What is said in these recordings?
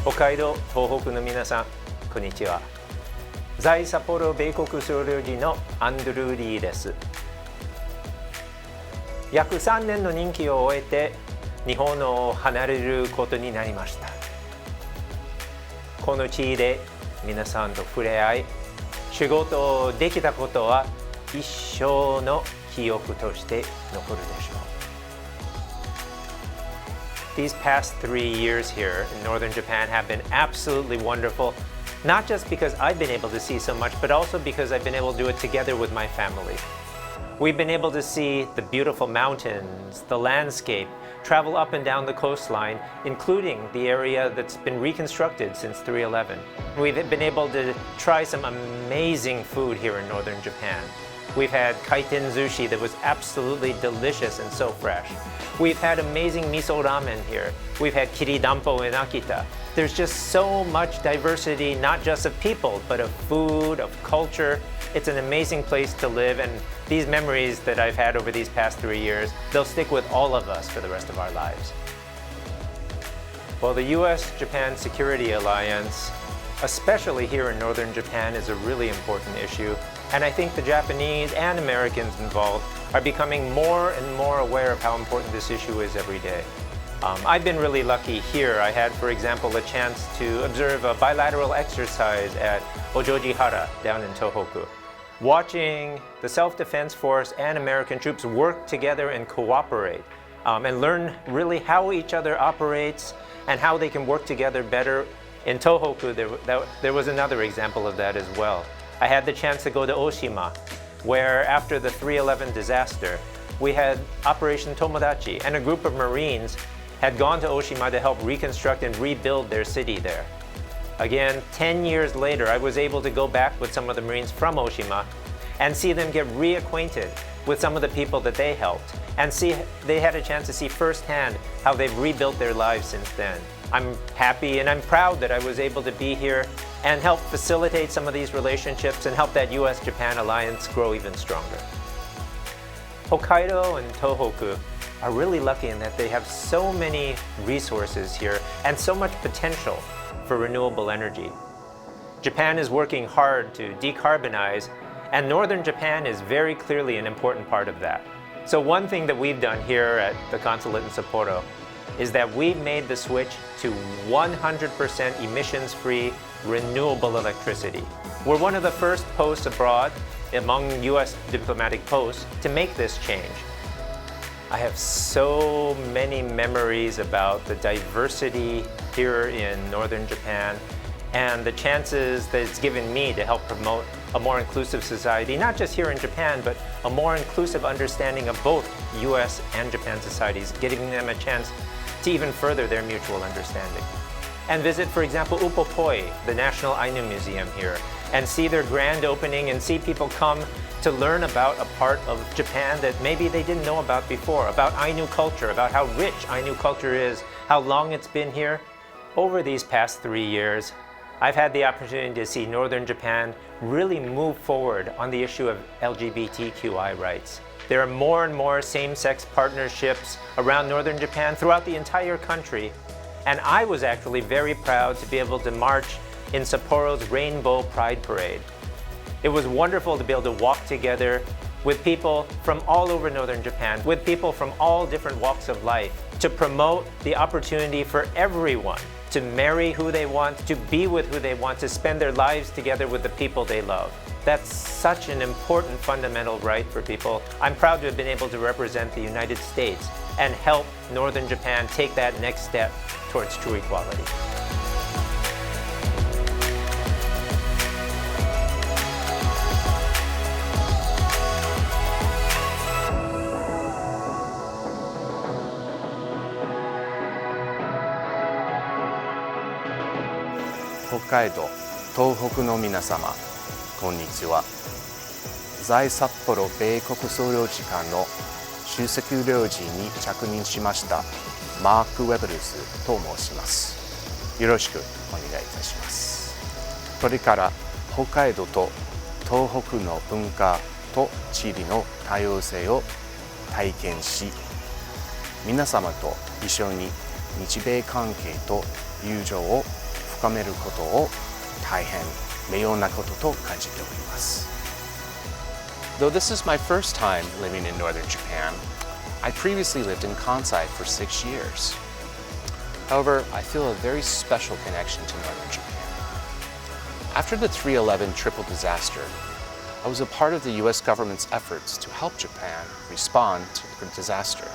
北海道、東北の皆さん、こんにちは。在札幌米国総領事のアンドリュー・リーです。約3年の任期を終えて、日本を離れることになりました。この地で皆さんと触れ合い、仕事をできたことは一生の記憶として残るでしょう。These past 3 years here in northern Japan have been absolutely wonderful, not just because I've been able to see so much, but also because I've been able to do it together with my family. We've been able to see the beautiful mountains, the landscape, travel up and down the coastline, including the area that's been reconstructed since 3/11. We've been able to try some amazing food here in northern Japan. We've had kaiten sushi that was absolutely delicious and so fresh. We've had amazing miso ramen here. We've had kiridampo in Akita. There's just so much diversity, not just of people, but of food, of culture. It's an amazing place to live, and these memories that I've had over these past 3 years, they'll stick with all of us for the rest of our lives. Well, the US-Japan Security Alliance, especially here in northern Japan, is a really important issue. And I think the Japanese and Americans involved are becoming more and more aware of how important this issue is every day. I've been really lucky here. I had, for example, a chance to observe a bilateral exercise at Ojojihara down in Tohoku. Watching the Self-Defense Force and American troops work together and cooperate and learn really how each other operates and how they can work together better. In Tohoku, there was another example of that as well. I had the chance to go to Oshima, where after the 3/11 disaster, we had Operation Tomodachi, and a group of Marines had gone to Oshima to help reconstruct and rebuild their city there. Again, 10 years later, I was able to go back with some of the Marines from Oshima and see them get reacquainted with some of the people that they helped, and see they had a chance to see firsthand how they've rebuilt their lives since then. I'm happy and I'm proud that I was able to be here and help facilitate some of these relationships and help that US-Japan alliance grow even stronger. Hokkaido and Tohoku are really lucky in that they have so many resources here and so much potential for renewable energy. Japan is working hard to decarbonize, and northern Japan is very clearly an important part of that. So one thing that we've done here at the consulate in Sapporo is that we've made the switch to 100% emissions-free renewable electricity. We're one of the first posts abroad among US diplomatic posts to make this change. I have so many memories about the diversity here in northern Japan and the chances that it's given me to help promote a more inclusive society, not just here in Japan, but a more inclusive understanding of both US and Japan societies, giving them a chance to even further their mutual understanding. And visit, for example, Upopoi, the National Ainu Museum here, and see their grand opening and see people come to learn about a part of Japan that maybe they didn't know about before, about Ainu culture, about how rich Ainu culture is, how long it's been here. Over these past 3 years, I've had the opportunity to see northern Japan really move forward on the issue of LGBTQI rights. There are more and more same-sex partnerships around northern Japan throughout the entire country. And I was actually very proud to be able to march in Sapporo's Rainbow Pride Parade. It was wonderful to be able to walk together with people from all over northern Japan, with people from all different walks of life, to promote the opportunity for everyone to marry who they want, to be with who they want, to spend their lives together with the people they love. That's such an important fundamental right for people. I'm proud to have been able to represent the United States and help northern Japan take that next step towards true equality. Hokkaido, 東北の皆様、こんにちは。在札幌米国総領事館の首席領事に着任しましたマーク・ウェブルスと申します。よろしくお願いいたします。これから北海道と東北の文化と地理の多様性を体験し、皆様と一緒に日米関係と友情を深めることを大変名誉なことと感じております。Though this is my first time living in northern Japan, I previously lived in Kansai for 6 years. However, I feel a very special connection to northern Japan. After the 3/11 triple disaster, I was a part of the US government's efforts to help Japan respond to the disaster.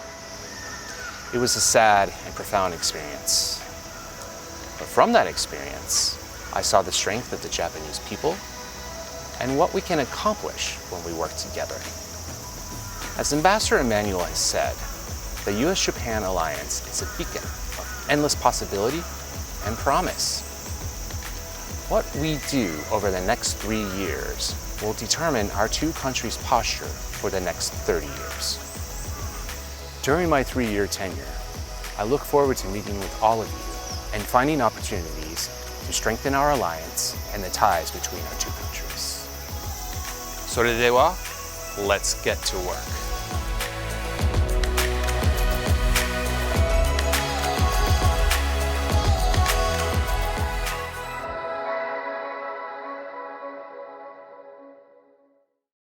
It was a sad and profound experience. But from that experience, I saw the strength of the Japanese people and what we can accomplish when we work together. As Ambassador Emmanuel has said, the US-Japan alliance is a beacon of endless possibility and promise. What we do over the next 3 years will determine our two countries' posture for the next 30 years. During my 3-year tenure, I look forward to meeting with all of you and finding opportunities to strengthen our alliance and the ties between our two countries. それでは、let's get to work.